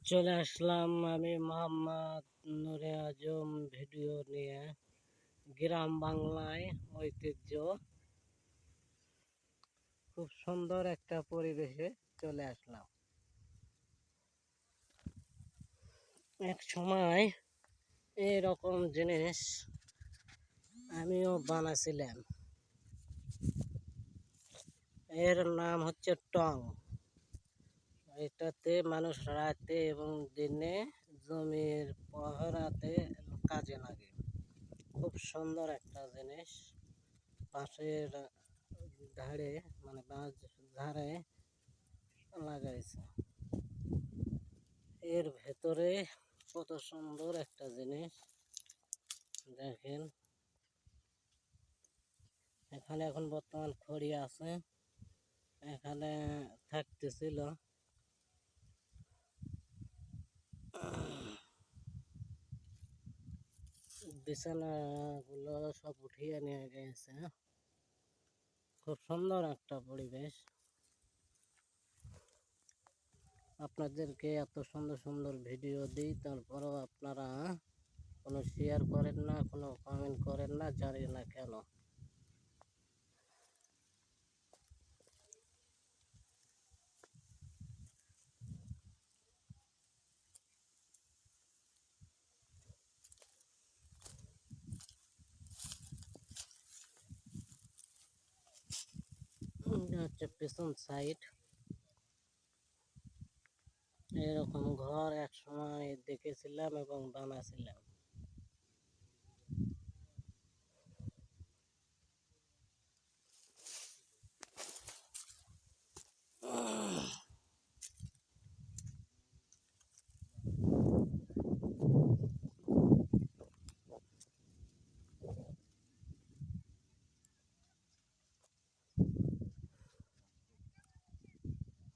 চলে আসলাম আমি মোহাম্মদ নূরে আজম ভিডিও নিয়ে। গ্রাম বাংলায় ঐতিহ্য, খুব সুন্দর একটা পরিবেশে চলে আসলাম। এক সময় এরকম জিনিস আমিও বানাছিলাম। এর নাম হচ্ছে টং। এটাতে মানুষ রাতে এবং দিনে জমির পহরাতে কাজে লাগে। খুব সুন্দর একটা জিনিস। পাশের ধারে মানে বাঁশ ধারে লাগাইছে। এর ভেতরে কত সুন্দর একটা জিনিস দেখেন। এখানে এখন বর্তমান খড়ি আছে, এখানে থাকতেছিল। বিছানাগুলো সব উঠিয়ে নিয়ে গেছে। খুব সুন্দর একটা পরিবেশ। আপনাদেরকে এত সুন্দর সুন্দর ভিডিও দিই, তারপরেও আপনারা কোনো শেয়ার করেন না, কোনো কমেন্ট করেন না, জানি না কেন। এটা হচ্ছে পেছন সাইড। এরকম ঘর এক সময় দেখেছিলাম এবং বানাছিলাম।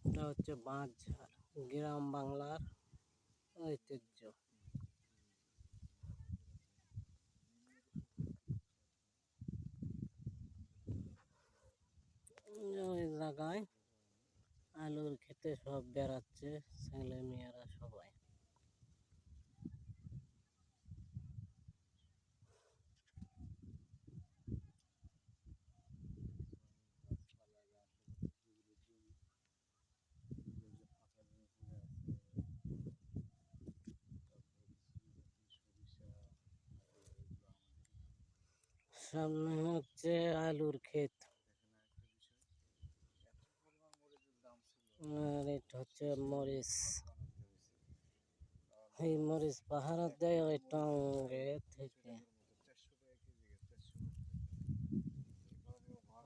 এটা হচ্ছে বাঁশঝাড়, গ্রাম বাংলার ঐতিহ্য। ওই জায়গায় আলুর খেতে সব বেড়াচ্ছে ছেলে মেয়েরা সবাই। সামনে হচ্ছে আলুর ক্ষেত, আর এটা হচ্ছে মরিচ। এই মরিচ পাহারা দেয় ওই টঙ্গে থেকে।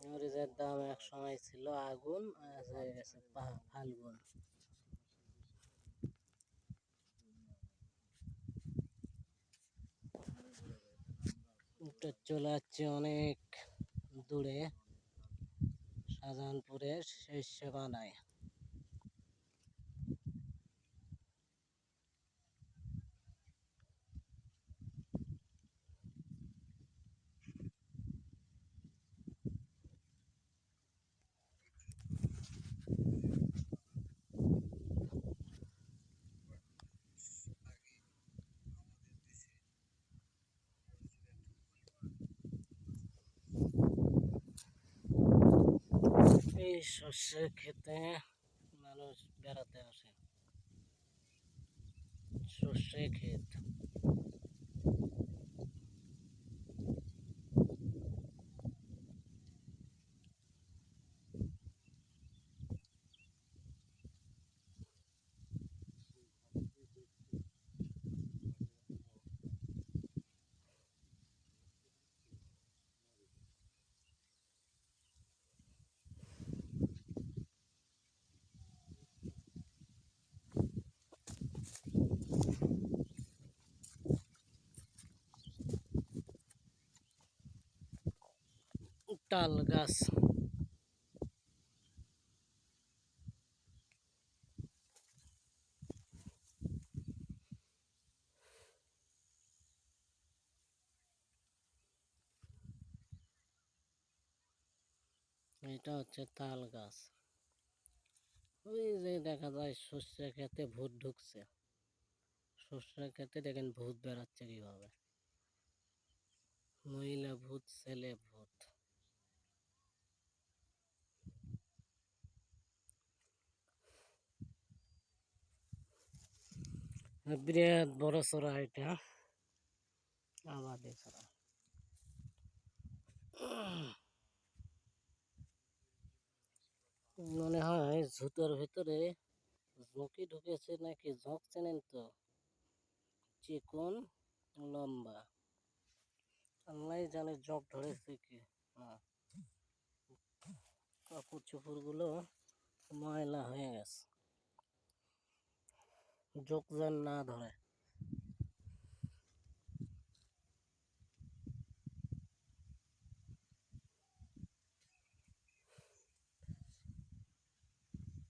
মরিচের দাম এক সময় ছিল আগুন, আর হয়ে গেছে ফাল্গুন। এটা চলে যাচ্ছে অনেক দূরে, শাহজাহানপুরের শেষ সীমানায়। এই শস্যের খেতে মানুষ বেড়াতে আসে। সর্ষে ক্ষেত। তাল গাছ। এটা হচ্ছে তাল গাছ। ওই যে দেখা যায় শস্যের খেতে ভূত ঢুকছে। সর্ষে খেতে দেখেন ভূত বেড়াচ্ছে কিভাবে, মহিলা ভূত ছেলে ভূত। বিরাট বড় চড়া এটা, আবাদে চড়া। মনে হয় জুতোর ভিতরে ঝুঁকি ঢুকেছে নাকি, ঝোঁক চেনেন তো, চিকন লম্বা, আল্লাহ জানে জগ ধরেছে কি। কাপড় চোপড় গুলো ময়লা হয়ে গেছে, জোক যেন না ধরে।